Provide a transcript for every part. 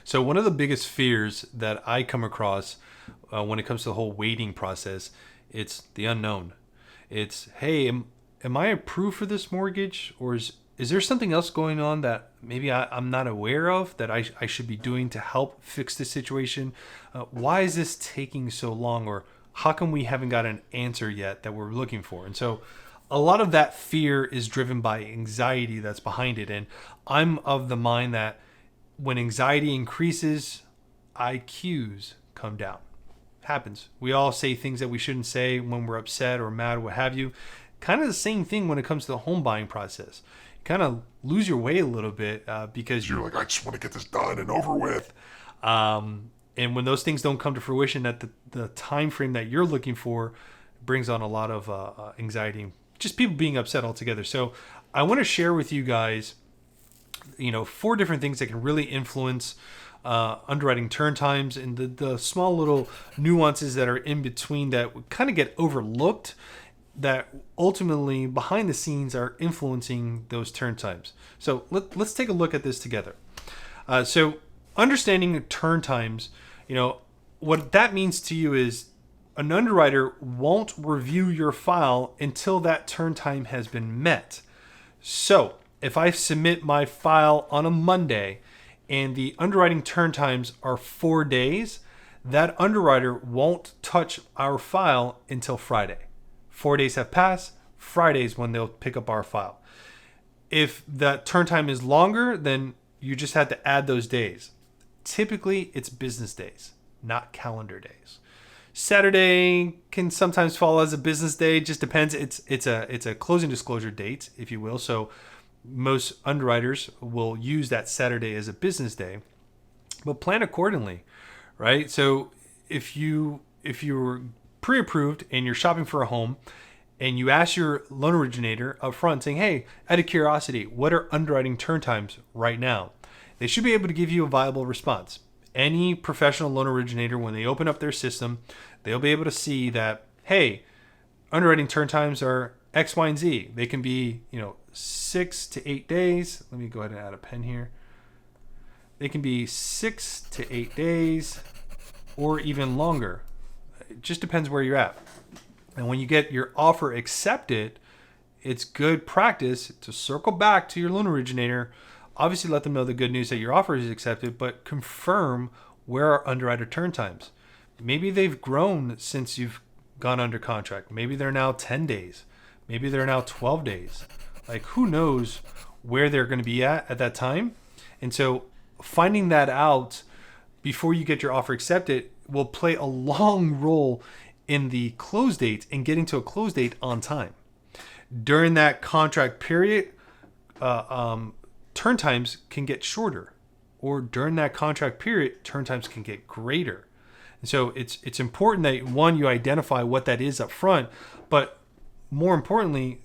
So one of the biggest fears that I come across when it comes to the whole waiting process, it's the unknown. It's, hey, am I approved for this mortgage, or is there something else going on that maybe I'm not aware of that I should be doing to help fix this situation? Why is this taking so long, or how come we haven't got an answer yet that we're looking for? And so a lot of that fear is driven by anxiety that's behind it. And I'm of the mind that when anxiety increases, IQs come down. Happens. We all say things that we shouldn't say when we're upset or mad or what have you. Kind of the same thing when it comes to the home buying process. You kind of lose your way a little bit because You're like, I just want to get this done and over with. And when those things don't come to fruition at the time frame that you're looking for, it brings on a lot of anxiety, just people being upset altogether. So I want to share with you guys, 4 different things that can really influence underwriting turn times and the small little nuances that are in between that kind of get overlooked, that ultimately behind the scenes are influencing those turn times. So let's take a look at this together. So understanding turn times, what that means to you is an underwriter won't review your file until that turn time has been met. So if I submit my file on a Monday and the underwriting turn times are 4 days, that underwriter won't touch our file until Friday. 4 days have passed. Friday is when they'll pick up our file. If that turn time is longer, then you just have to add those days. Typically, it's business days, not calendar days. Saturday can sometimes fall as a business day. Just depends. It's a closing disclosure date, if you will. So most underwriters will use that Saturday as a business day, but plan accordingly, right? So if you're pre-approved and you're shopping for a home and you ask your loan originator up front saying, hey, out of curiosity, what are underwriting turn times right now? They should be able to give you a viable response. Any professional loan originator, when they open up their system, they'll be able to see that, hey, underwriting turn times are X, Y, and Z. They can be, 6 to 8 days. Let me go ahead and add a pen here. They can be 6 to 8 days or even longer. It just depends where you're at. And when you get your offer accepted, it's good practice to circle back to your loan originator. Obviously, let them know the good news that your offer is accepted, but confirm where are underwriter turn times. Maybe they've grown since you've gone under contract. Maybe they're now 10 days. Maybe they're now 12 days. Like, who knows where they're going to be at that time? And so finding that out before you get your offer accepted will play a long role in the close date and getting to a close date on time. During that contract period, turn times can get shorter, or during that contract period, turn times can get greater. And so it's important that, one, you identify what that is up front, but more importantly,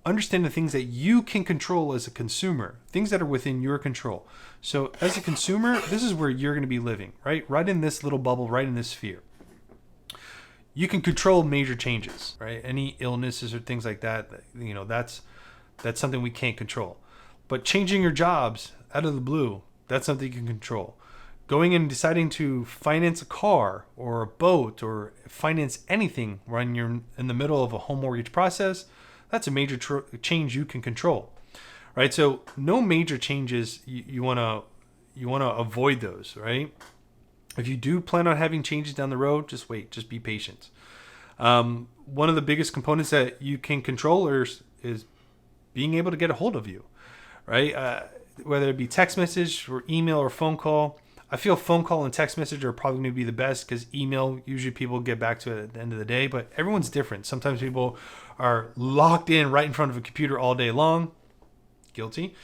understand the things that you can control as a consumer, things that are within your control. So as a consumer, this is where you're going to be living, right? Right in this little bubble, right in this sphere. You can control major changes, right? Any illnesses or things like that, that's something we can't control. But changing your jobs out of the blue, that's something you can control. Going and deciding to finance a car or a boat or finance anything when you're in the middle of a home mortgage process, that's a major change you can control, right? So no major changes. You want to avoid those, right? If you do plan on having changes down the road, just wait, just be patient. One of the biggest components that you can control is being able to get a hold of you, right? Whether it be text message or email or phone call. I feel phone call and text message are probably going to be the best because email, usually people get back to it at the end of the day, but everyone's different. Sometimes people are locked in right in front of a computer all day long, guilty,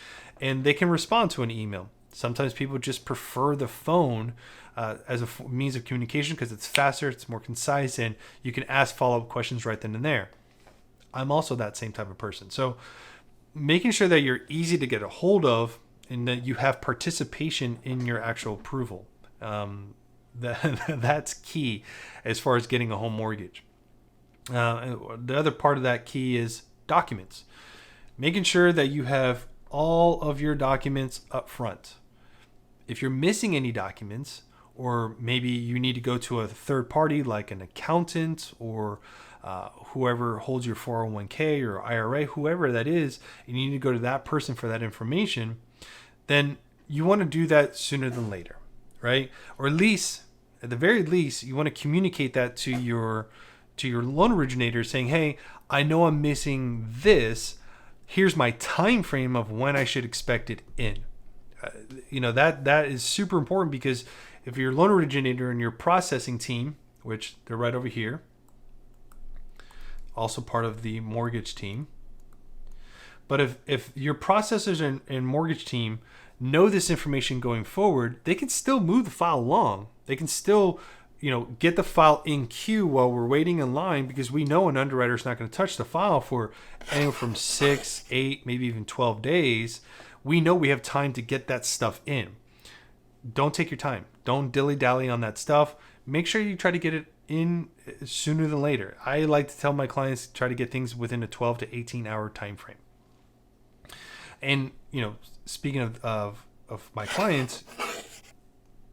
and they can respond to an email. Sometimes people just prefer the phone as a means of communication because it's faster, it's more concise, and you can ask follow-up questions right then and there. I'm also that same type of person. So making sure that you're easy to get a hold of and that you have participation in your actual approval. That's key as far as getting a home mortgage. The other part of that key is documents. Making sure that you have all of your documents up front. If you're missing any documents, or maybe you need to go to a third party like an accountant or whoever holds your 401k or IRA, whoever that is, and you need to go to that person for that information, then you want to do that sooner than later, right? Or at the very least, you want to communicate that to your loan originator saying, hey, I know I'm missing this. Here's my time frame of when I should expect it in. That is super important, because if your loan originator and your processing team, which they're right over here, also part of the mortgage team, but if your processors and mortgage team know this information going forward, they can still move the file along. They can still get the file in queue while we're waiting in line, because we know an underwriter is not going to touch the file for anywhere from 6, 8, maybe even 12 days. We know we have time to get that stuff in. Don't take your time. Don't dilly-dally on that stuff. Make sure you try to get it in sooner than later. I like to tell my clients to try to get things within a 12 to 18 hour time frame. And, speaking of my clients,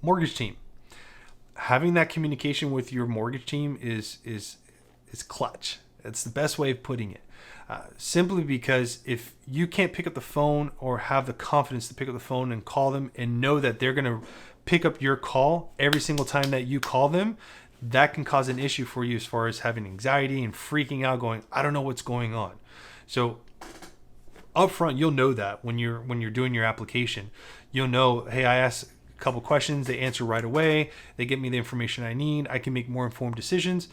mortgage team, having that communication with your mortgage team is clutch. It's the best way of putting it. Simply because if you can't pick up the phone or have the confidence to pick up the phone and call them and know that they're going to pick up your call every single time that you call them, that can cause an issue for you as far as having anxiety and freaking out, going, I don't know what's going on. So up front, you'll know that when you're doing your application, you'll know, hey, I asked a couple questions, they answer right away, they get me the information I need, I can make more informed decisions.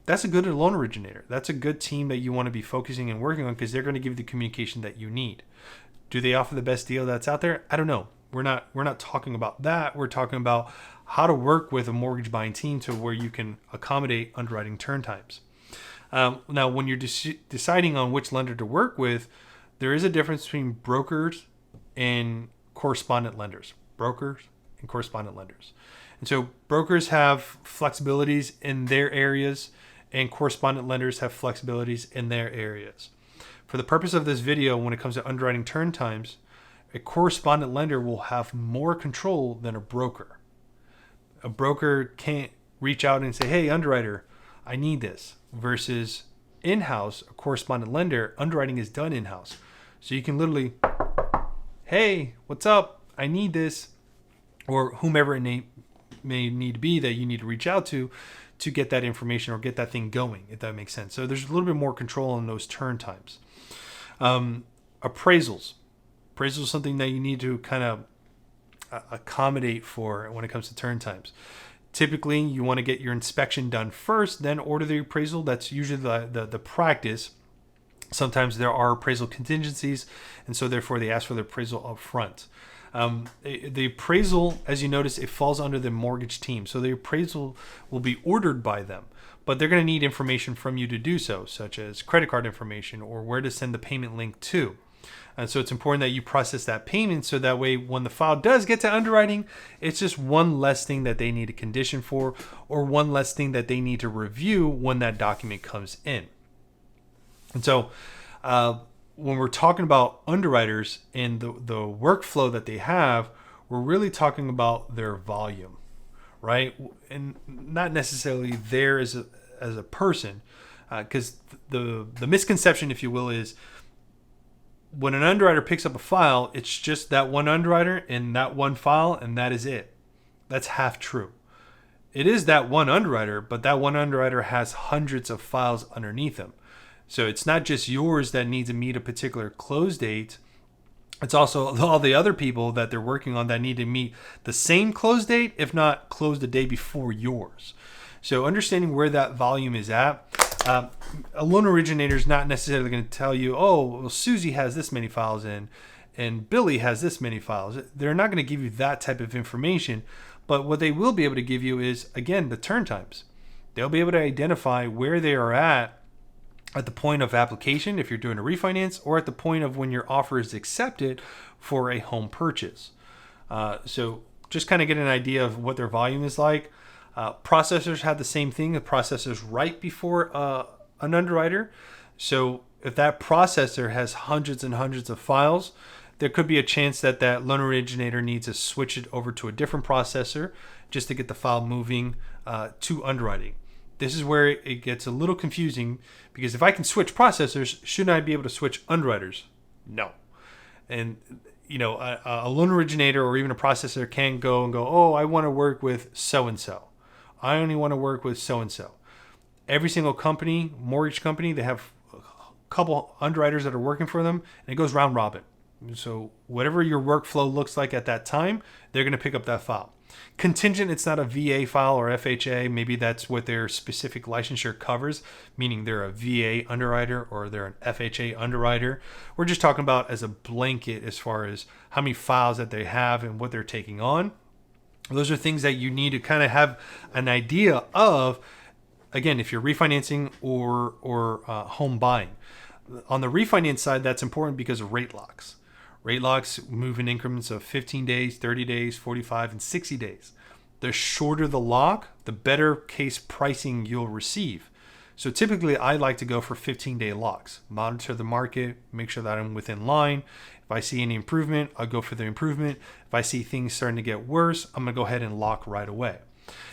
That's a good loan originator. That's a good team that you want to be focusing and working on, because they're going to give you the communication that you need. Do they offer the best deal that's out there? I don't know. We're not talking about that. We're talking about how to work with a mortgage buying team to where you can accommodate underwriting turn times. Now, when you're deciding on which lender to work with, there is a difference between brokers and correspondent lenders. Brokers and correspondent lenders. And so brokers have flexibilities in their areas, and correspondent lenders have flexibilities in their areas. For the purpose of this video, when it comes to underwriting turn times, a correspondent lender will have more control than a broker. A broker can't reach out and say, hey, underwriter, I need this. Versus in-house, a correspondent lender, underwriting is done in-house. So you can literally, hey, what's up? I need this. Or whomever it may need to be that you need to reach out to get that information or get that thing going, if that makes sense. So there's a little bit more control on those turn times. Appraisals. Appraisals is something that you need to kind of accommodate for when it comes to turn times. Typically, you want to get your inspection done first, then order the appraisal. That's usually the practice. Sometimes there are appraisal contingencies, and so therefore they ask for the appraisal up front. The appraisal, as you notice, it falls under the mortgage team. So the appraisal will be ordered by them, but they're going to need information from you to do so, such as credit card information or where to send the payment link to. And so it's important that you process that payment, so that way when the file does get to underwriting, it's just one less thing that they need a condition for, or one less thing that they need to review when that document comes in. And so when we're talking about underwriters and the workflow that they have, we're really talking about their volume, right? And not necessarily there as a person, because the misconception, if you will, is when an underwriter picks up a file, it's just that one underwriter and that one file, and that is it. That's half true. It is that one underwriter, but that one underwriter has hundreds of files underneath them. So it's not just yours that needs to meet a particular close date. It's also all the other people that they're working on that need to meet the same close date, if not close the day before yours. So understanding where that volume is at. A loan originator is not necessarily going to tell you, oh, well, Susie has this many files in and Billy has this many files. They're not going to give you that type of information. But what they will be able to give you is, again, the turn times. They'll be able to identify where they are at the point of application, if you're doing a refinance, or at the point of when your offer is accepted for a home purchase. So just kind of get an idea of what their volume is like. Processors have the same thing. The processor's right before an underwriter. So if that processor has hundreds and hundreds of files, there could be a chance that that loan originator needs to switch it over to a different processor just to get the file moving to underwriting. This is where it gets a little confusing, because if I can switch processors, shouldn't I be able to switch underwriters? No. And a loan originator or even a processor can go and go, oh, I want to work with so-and-so. I only want to work with so-and-so. Every single company, mortgage company, they have a couple underwriters that are working for them, and it goes round robin. So whatever your workflow looks like at that time, they're going to pick up that file. Contingent, it's not a VA file or FHA. Maybe that's what their specific licensure covers, meaning they're a VA underwriter or they're an FHA underwriter. We're just talking about as a blanket as far as how many files that they have and what they're taking on. Those are things that you need to kind of have an idea of, again, if you're refinancing or home buying. On the refinance side, that's important because of rate locks. Rate locks move in increments of 15 days, 30 days, 45, and 60 days. The shorter the lock, the better case pricing you'll receive. So typically, I like to go for 15-day locks. Monitor the market, make sure that I'm within line. If I see any improvement, I'll go for the improvement. If I see things starting to get worse, I'm going to go ahead and lock right away.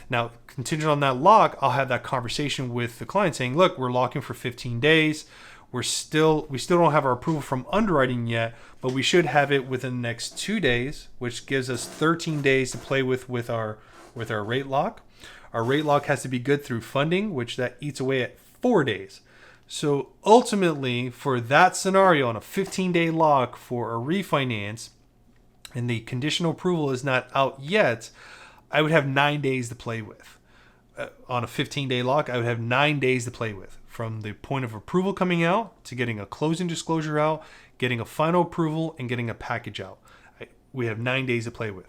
Now, contingent on that lock, I'll have that conversation with the client saying, look, we're locking for 15 days. We still don't have our approval from underwriting yet, but we should have it within the next 2 days, which gives us 13 days to play with our rate lock. Our rate lock has to be good through funding, which that eats away at 4 days. So ultimately, for that scenario, on a 15-day lock for a refinance, and the conditional approval is not out yet, I would have 9 days to play with. On a 15-day lock, I would have 9 days to play with, from the point of approval coming out to getting a closing disclosure out, getting a final approval, and getting a package out. We have 9 days to play with.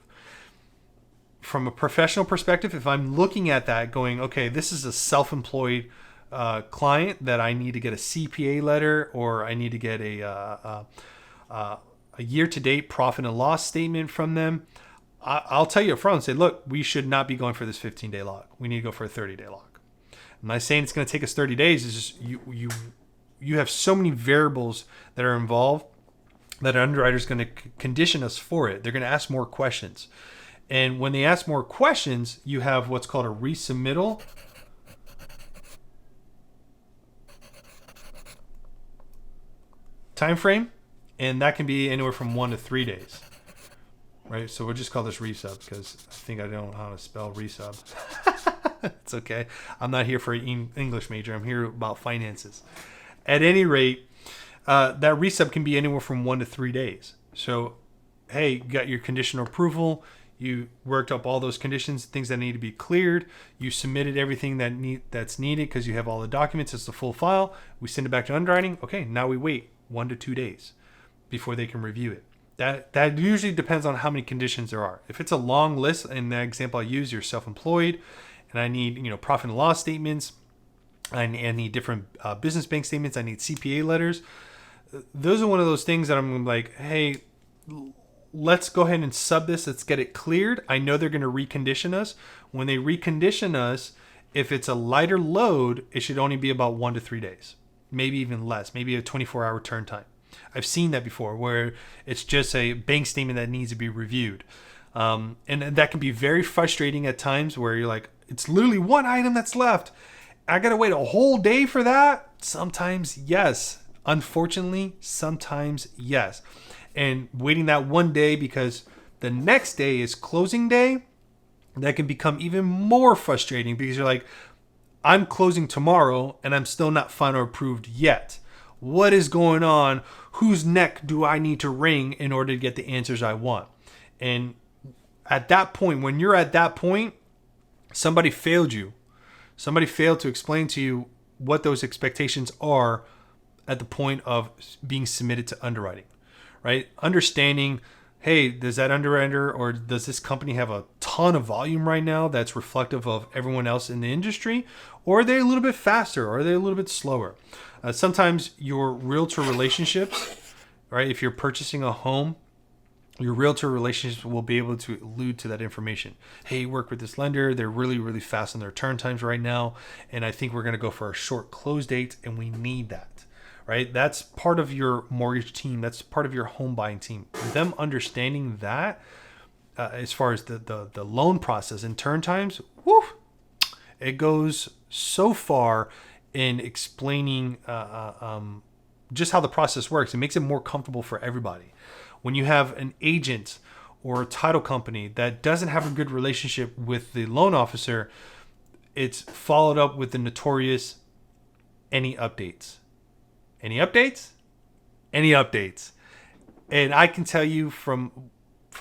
From a professional perspective, if I'm looking at that going, okay, this is a self-employed client that I need to get a CPA letter, or I need to get a year-to-date profit and loss statement from them, I'll tell you up front and say, look, we should not be going for this 15-day lock. We need to go for a 30-day lock. I'm not saying it's going to take us 30 days. It's just you have so many variables that are involved that an underwriter is going to condition us for it. They're going to ask more questions. And when they ask more questions, you have what's called a resubmittal. Time frame, and that can be anywhere from 1 to 3 days. Right, so we'll just call this resub because I think I don't know how to spell resub. It's okay. I'm not here for an English major. I'm here about finances. At any rate, that resub can be anywhere from 1 to 3 days. So, hey, you got your conditional approval. You worked up all those conditions, things that need to be cleared. You submitted everything that's needed because you have all the documents. It's the full file. We send it back to underwriting. Okay, now we wait 1 to 2 days before they can review it. That usually depends on how many conditions there are. If it's a long list, in the example I use, you're self-employed, and I need profit and loss statements, I need different business bank statements, I need CPA letters. Those are one of those things that I'm like, hey, let's go ahead and sub this. Let's get it cleared. I know they're going to recondition us. When they recondition us, if it's a lighter load, it should only be about 1 to 3 days, maybe even less, maybe a 24-hour turn time. I've seen that before, where it's just a bank statement that needs to be reviewed. And that can be very frustrating at times, where you're like, it's literally one item that's left. I got to wait a whole day for that? Sometimes, yes. Unfortunately, sometimes, yes. And waiting that one day because the next day is closing day, that can become even more frustrating, because you're like, I'm closing tomorrow and I'm still not final approved yet. What is going on? Whose neck do I need to wring in order to get the answers I want? And at that point, when you're at that point, somebody failed you. Somebody failed to explain to you what those expectations are at the point of being submitted to underwriting, right? Understanding, hey, does that underwriter or does this company have a ton of volume right now that's reflective of everyone else in the industry? Or are they a little bit faster? Or are they a little bit slower? Sometimes your realtor relationships, right? If you're purchasing a home, your realtor relationships will be able to allude to that information. Hey, you work with this lender. They're really, really fast on their turn times right now. And I think we're going to go for a short close date, and we need that, right? That's part of your mortgage team. That's part of your home buying team. Them understanding that as far as the loan process and turn times, woo, it goes so far in explaining just how the process works. It makes it more comfortable for everybody. When you have an agent or a title company that doesn't have a good relationship with the loan officer, it's followed up with the notorious any updates. Any updates? Any updates. And I can tell you from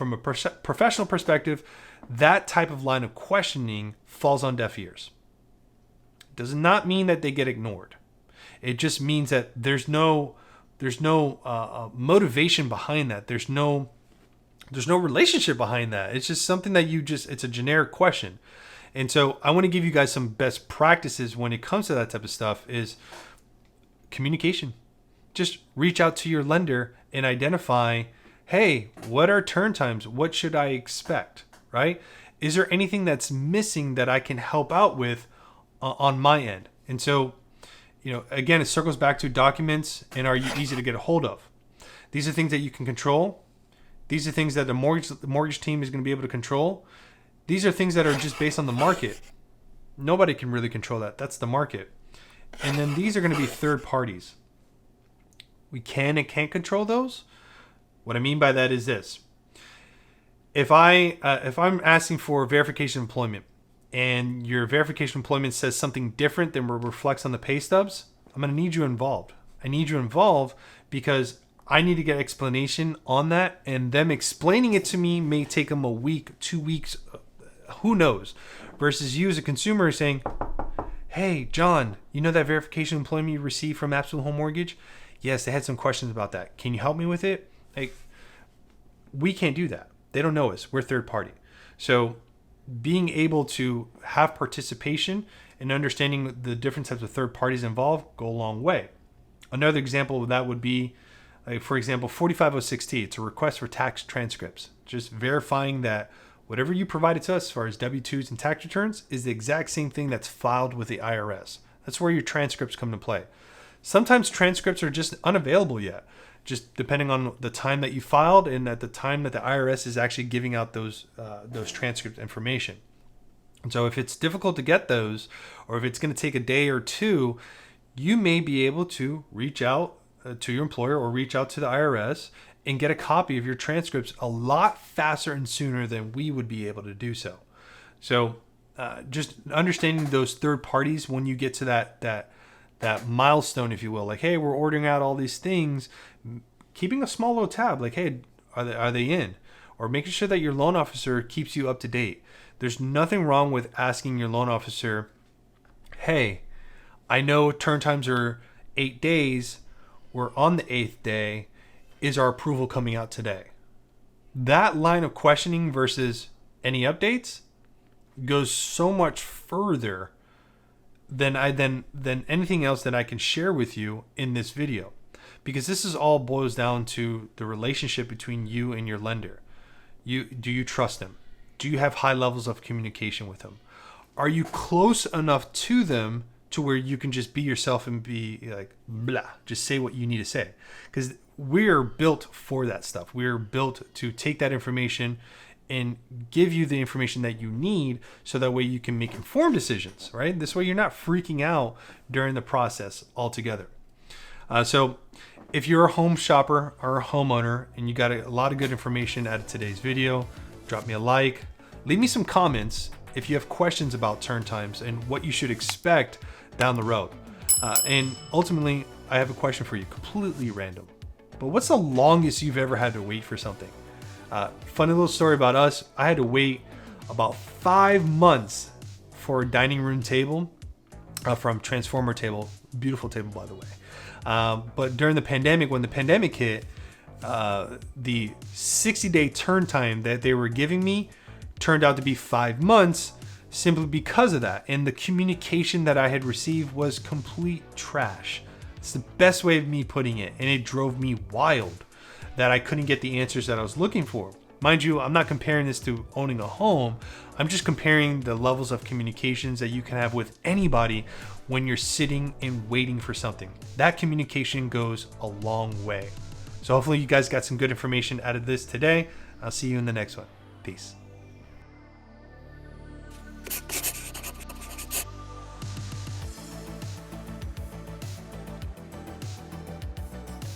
a professional perspective, that type of line of questioning falls on deaf ears. It does not mean that they get ignored. It just means that there's no motivation behind that. There's no relationship behind that. It's just something that it's a generic question. And so I want to give you guys some best practices when it comes to that type of stuff is communication. Just reach out to your lender and identify, hey, what are turn times? What should I expect, right? Is there anything that's missing that I can help out with on my end? And so, again, it circles back to documents and are you easy to get a hold of? These are things that you can control. These are things that the mortgage team is going to be able to control. These are things that are just based on the market. Nobody can really control that. That's the market. And then these are going to be third parties. We can and can't control those. What I mean by that is this. If I'm asking for verification of employment and your verification of employment says something different than what reflects on the pay stubs, I'm going to need you involved. I need you involved because I need to get explanation on that, and them explaining it to me may take them a week, 2 weeks, who knows, versus you as a consumer saying, hey, John, you know that verification of employment you received from Absolute Home Mortgage? Yes, they had some questions about that. Can you help me with it? We can't do that. They don't know us. We're third party. So being able to have participation and understanding the different types of third parties involved go a long way. Another example of that would be, for example, 4506T. It's a request for tax transcripts. Just verifying that whatever you provided to us as far as W-2s and tax returns is the exact same thing that's filed with the IRS. That's where your transcripts come to play. Sometimes transcripts are just unavailable yet, just depending on the time that you filed and at the time that the IRS is actually giving out those transcript information. And so if it's difficult to get those, or if it's going to take a day or two, you may be able to reach out to your employer or reach out to the IRS and get a copy of your transcripts a lot faster and sooner than we would be able to do so. So just understanding those third parties when you get to that milestone, if you will, like, hey, we're ordering out all these things, keeping a small little tab, like, hey, are they in? Or making sure that your loan officer keeps you up to date. There's nothing wrong with asking your loan officer, hey, I know turn times are 8 days. We're on the 8th day. Is our approval coming out today? That line of questioning versus any updates goes so much further than anything else that I can share with you in this video, because this is all boils down to the relationship between you and your lender. Do you trust them? Do you have high levels of communication with them? Are you close enough to them to where you can just be yourself and be like, blah, just say what you need to say? Because we're built for that stuff. We're built to take that information and give you the information that you need so that way you can make informed decisions, right? This way you're not freaking out during the process altogether. So if you're a home shopper or a homeowner and you got a lot of good information out of today's video, drop me a like, leave me some comments if you have questions about turn times and what you should expect down the road. And ultimately, I have a question for you, completely random. But what's the longest you've ever had to wait for something? Funny little story about us. I had to wait about 5 months for a dining room table from Transformer Table. Beautiful table, by the way. But during the pandemic, when the pandemic hit, the 60-day turn time that they were giving me turned out to be 5 months simply because of that. And the communication that I had received was complete trash. It's the best way of me putting it. And it drove me wild that I couldn't get the answers that I was looking for. Mind you, I'm not comparing this to owning a home. I'm just comparing the levels of communications that you can have with anybody when you're sitting and waiting for something. That communication goes a long way. So hopefully you guys got some good information out of this today. I'll see you in the next one. Peace.